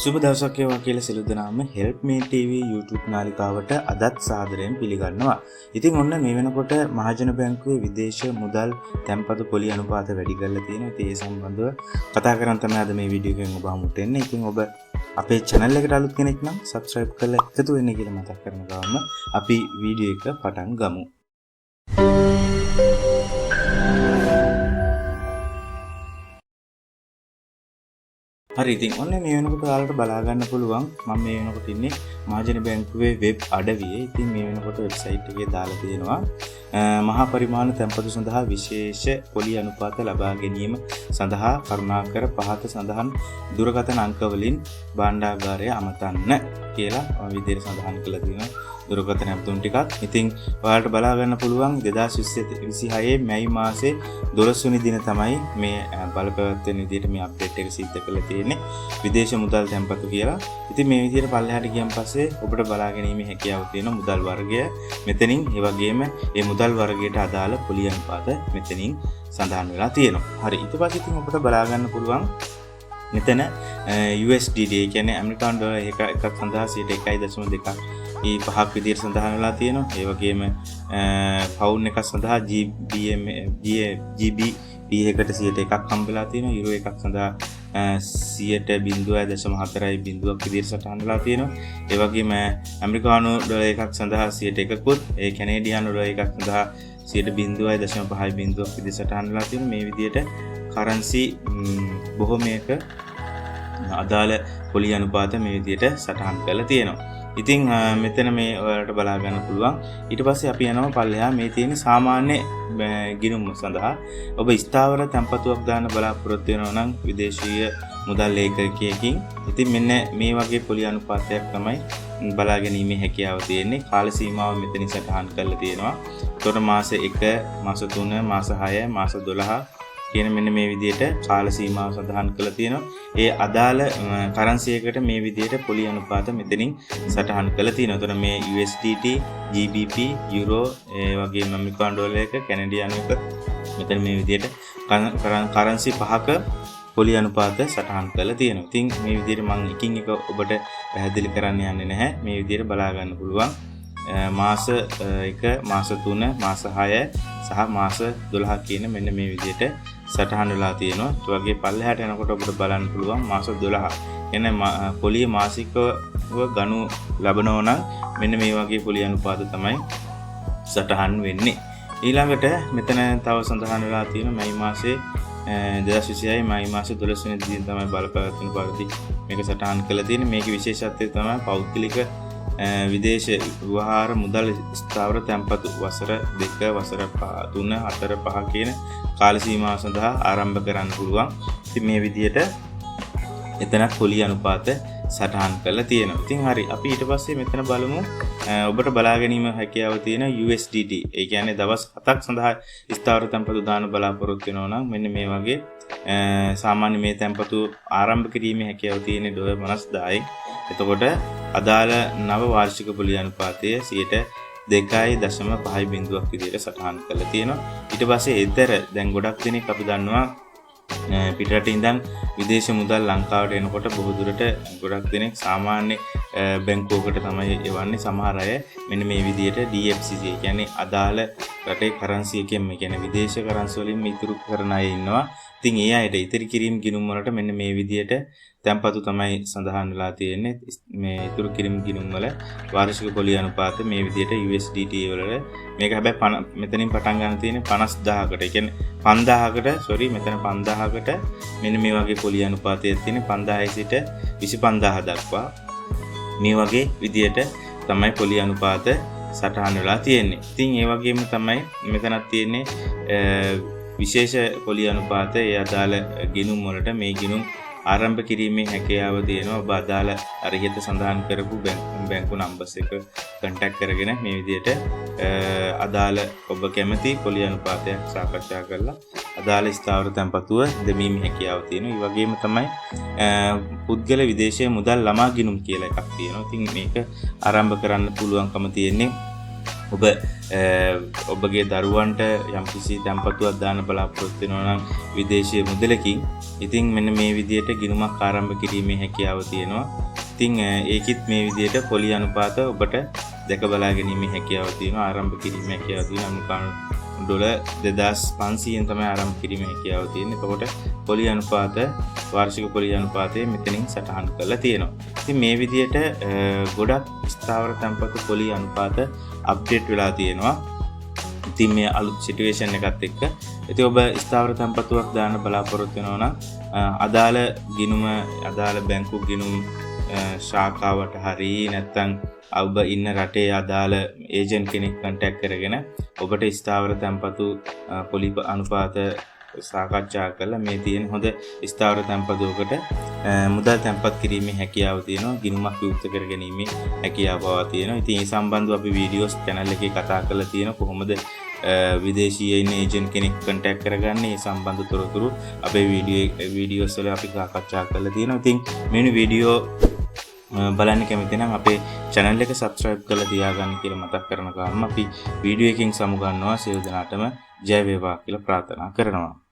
සුබ දවසක් වේවා කියලා සියලු දෙනාම Help Me TV YouTube නාලිකාවට අදත් සාදරයෙන් පිළිගන්නවා. ඉතින් ඔන්න මේ වෙනකොට මහජන බැංකුවේ විදේශ මුදල් තැන්පතු පොලි අනුපාත වැඩි කරලා තියෙනවා. ඉතින් ඒ සම්බන්ධව කතා කරන් තමයි අද මේ වීඩියෝ එකෙන් ඔබ හමුට එන්නේ. ඉතින් ඔබ අපේ channel එකට අලුත් කෙනෙක් නම් subscribe කරලා එකතු වෙන්න කියලා මතක් කරන ගමන් අපි වීඩියෝ එක පටන් ගමු. හරි ඉතින් ඔන්න මේ වෙනකොට ඔයාලට බලා ගන්න පුළුවන් මම මේ වෙනකොට ඉන්නේ මහජන බැංකුවේ වෙබ් අඩවියේ. ඉතින් මේ වෙනකොට වෙබ්සයිට් එකේ දාලා තියෙනවා මහා පරිමාණ තැන්පතු සඳහා විශේෂ පොලි අනුපාත ලබා ගැනීම සඳහා කරුණාකර පහත සඳහන් දුරකථන අංක වලින් භාණ්ඩාගාරය අමතන්න කියලා විදිහට සඳහන් කරලා තියෙනවා. දුරකථන ඇතුම් ටිකක්. ඉතින් ඔයාලට බලා ගන්න පුළුවන් 2026 මැයි මාසේ 12 වෙනි දින තමයි මේ බලපෑම් විදිහට මේ අප්ඩේට් එක සිද්ධ කරලා තියෙන්නේ. විදේශ මුදල් තැන්පතු කියලා. ඉතින් මේ විදිහට පල්ලෙහාට ගියන් පස්සේ ඔබට බලා ගැනීමේ හැකියාව තියෙන මුදල් වර්ගය මෙතනින් ඒ වගේම මේ මුදල් වර්ගයට අදාළ පොලි අනුපාත මෙතනින් සඳහන් වෙලා තියෙනවා. හරි ඊට පස්සේ ඉතින් ඔබට බලා ගන්න පුළුවන් මෙතන USDT කියන්නේ ඇමරිකානු ඩොලර් එකක් සඳහා 1.2 ඒ පහක් විදිහට සඳහන් වෙලා තියෙනවා. ඒ වගේම පවුන් එකක් සඳහා GBP එකට 101ක් හම්බෙලා තියෙනවා. යුරෝ එකක් සඳහා 0.04ක් විදිහට සටහන් වෙලා තියෙනවා. ඒ වගේම ඇමරිකානු ඩොලර් එකක් සඳහා 101කුත් ඒ කැනේඩියානු ඩොලර් එකක් සඳහා 0.05ක් විදිහට සටහන් වෙලා තියෙනවා. මේ විදිහට කරන්සි බොහොමයක අදාළ පොලි අනුපාත මේ විදිහට සටහන් කරලා තියෙනවා. ඉතින් මෙතන මේ ඔයාලට බලා ගන්න පුළුවන්. ඊට පස්සේ අපි යනවා පල්ලෙහා මේ තියෙන සාමාන්‍ය ගිණුම සඳහා ඔබ ස්ථාවර තැන්පතුවක් දාන්න බලාපොරොත්තු වෙනවා නම් විදේශීය මුදල් ලේඛකයෙක්ගෙන්. ඉතින් මෙන්න මේ වගේ පොලි අනුපාතයක් තමයි බලා ගැනීමේ හැකියාව තියෙන්නේ. කාල සීමාව මෙතනින් සටහන් කරලා තියෙනවා. ඒතකොට මාස 1, මාස 3, මාස 6, මාස 12 කියන මෙන්න මේ විදිහට කාල සීමාව සඳහන් කරලා තියෙනවා. ඒ අදාළ කරන්සි එකට මේ විදිහට පොලි අනුපාත මෙතනින් සටහන් කරලා තියෙනවා. එතකොට මේ USDT, GBP, යුරෝ, ඒ වගේම ඇමරිකානු ඩොලර් එක, කැනඩියානු එක මෙතන මේ විදිහට කරන්සි පහක පොලි අනුපාත සටහන් කරලා තියෙනවා. ඉතින් මේ විදිහට මම එකින් එක ඔබට පැහැදිලි කරන්න යන්නේ නැහැ. මේ විදිහට බලා ගන්න පුළුවන්. මාස 1, මාස 3, මාස 6 සහ මාස 12 කියන මෙන්න මේ විදිහට සටහන් වෙලා තියෙනවා. ඒ වගේ පල්ලෙහාට යනකොට ඔබට බලන්න පුළුවන් මාස 12. එන පොලිය මාසිකව ගනු ලබනවා නම් මෙන්න මේ වගේ පොලි අනුපාත තමයි සටහන් වෙන්නේ. ඊළඟට මෙතන තව සඳහන් වෙලා තියෙන මැයි මාසේ 2026 මැයි මාසේ 12 වෙනි දින තමයි බලපෑම් පරිදි මේක සටහන් කරලා තියෙන්නේ. මේකේ විශේෂත්වය තමයි පෞද්ගලික විදේශ ව්‍යවහාර මුදල් ස්ථාවර තැන්පතු වසර 2 වසර 3 4 5 කියන කාල සීමාව සඳහා ආරම්භ කරන්න පුළුවන්. ඉතින් මේ විදිහට එතනත් පොලි අනුපාත සටහන් කරලා තියෙනවා. ඉතින් හරි අපි ඊට පස්සේ මෙතන බලමු ඔබට බලා ගැනීම හැකියාව තියෙන USDT. ඒ කියන්නේ දවස් 7ක් සඳහා ස්ථාවර තැන්පතු දාන බලාපොරොත්තු වෙනවා නම් මෙන්න මේ වගේ සාමාන්‍ය මේ තැන්පතු ආරම්භ කිරීමේ හැකියාව තියෙන ඩොලර් 50000යි. එතකොට අදාළ නව වාර්ෂික පොලි අනුපාතය 2.5 විදිහට සටහන් කරලා තියෙනවා. ඊට පස්සේ ඊතර දැන් ගොඩක් දෙනෙක් අපි දන්නවා පිටරට ඉඳන් විදේශ මුදල් ලංකාවට එනකොට බොහෝ දුරට ගොඩක් දෙනෙක් සාමාන්‍ය බැංකුවකට තමයි එවන්නේ. සමහර අය මෙන්න මේ විදිහට DFCC කියන්නේ අදාළ රටේ කරන්සි එකෙන් කියන්නේ විදේශ කරන්සි වලින් ඉතුරු කරන අය ඉන්නවා. ඉතින් ඒ අයට ඉතිරි කිරීම ගිණුම් වලට මෙන්න මේ විදිහට තැන්පතු තමයි සඳහන් වෙලා තියෙන්නේ. මේ ඉතුරු කිරීම ගිණුම් වල වාර්ෂික පොලි අනුපාත මේ විදිහට USDT වල මේක හැබැයි මෙතනින් පටන් ගන්න තියෙන්නේ 50000කට. ඒ කියන්නේ 5000කට මෙතන 5000කට මෙන්න මේ වගේ පොලි අනුපාතයක් තියෙන්නේ 5000 සිට 25000 දක්වා. මේ වගේ විදිහට තමයි පොලි අනුපාත සටහන් වෙලා තියෙන්නේ. ඉතින් ඒ වගේම තමයි මෙතනක් තියෙන්නේ විශේෂ පොලි අනුපාත ඒ අදාළ ගිණුම් වලට මේ ගිණුම් ආරම්භ කිරීමේ හැකියාව තියෙනවා. ඔබ අදාළ අර ඉහත සඳහන් කරපු බැංකු නම්බර්ස් එක කන්ටැක්ට් කරගෙන මේ විදිහට අදාළ ඔබ කැමති පොලි අනුපාතයක් සාකච්ඡා කරලා අදාළ ස්ථාවර තැන්පතුව දෙමීමේ හැකියාව තියෙනවා. ඒ වගේම තමයි පුද්ගල විදේශීය මුදල් ළමා ගිණුම් කියලා එකක් තියෙනවා. ඉතින් මේක ආරම්භ කරන්න පුළුවන්කම තියෙන්නේ ඔබ ඔබගේ දරුවන්ට යම්කිසි තැන්පතුවක් දාන්න බලාපොරොත්තු වෙනවා නම් විදේශීය මුදලකින් ඉතින් මෙන්න මේ විදිහට ගිණුමක් ආරම්භ කිරීමේ හැකියාව තියෙනවා. ඉතින් ඒකිත් මේ විදිහට පොලි අනුපාත ඔබට දැක බලා ගැනීමේ හැකියාව තියෙනවා. ආරම්භ කිරීමේ හැකියාව තියෙනවා. ඇමරිකානු ඩොලර් 2500න් තමයි ආරම්භ කිරීමේ හැකියාව තියෙන්නේ. එතකොට පොලි අනුපාත වාර්ෂික පොලි අනුපාතය මෙතනින් සටහන් කරලා තියෙනවා. ඉතින් මේ විදිහට ගොඩක් ස්ථාවර තැන්පතු පොලි අනුපාත අප්ඩේට් වෙලා තියෙනවා. ඉතින් මේ අලුත් සිටුේෂන් එකත් එක්ක ඉතින් ඔබ ස්ථාවර තැන්පතුවක් දාන්න බලාපොරොත්තු වෙනවා නම් අදාළ ගිණුම අදාළ බැංකු ගිණුම් ශාඛාවට හරි නැත්නම් ඔබ ඉන්න රටේ අදාළ ඒජන්ට් කෙනෙක් කන්ටැක්ට් කරගෙන ඔබට ස්ථාවර තැන්පතු පොලි අනුපාත සාකච්ඡා කරලා මේ තියෙන හොඳ ස්ථාවර තැන්පතුවකට මුදල් තැන්පත් කිරීමේ හැකියාව තියෙනවා. ගිණුමක් විවෘත කර ගැනීමේ හැකියාව තියෙනවා. ඉතින් මේ සම්බන්ධව අපි වීඩියෝස් channel එකේ කතා කරලා තියෙනවා. කොහොමද විදේශීය ඉන්න ඒජන්ට් කෙනෙක් කන්ටැක්ට් කරගන්නේ මේ සම්බන්ධ තොරතුරු අපේ වීඩියෝස් වල අපි සාකච්ඡා කරලා තියෙනවා. ඉතින් මේ වීඩියෝ බලන්න කැමති නම් අපේ channel එක subscribe කරලා තියාගන්න කියලා මතක් කරන ගමන් අපි වීඩියෝ එකකින් සමු ගන්නවා. සියලු දෙනාටම ජය වේවා කියලා ප්‍රාර්ථනා කරනවා.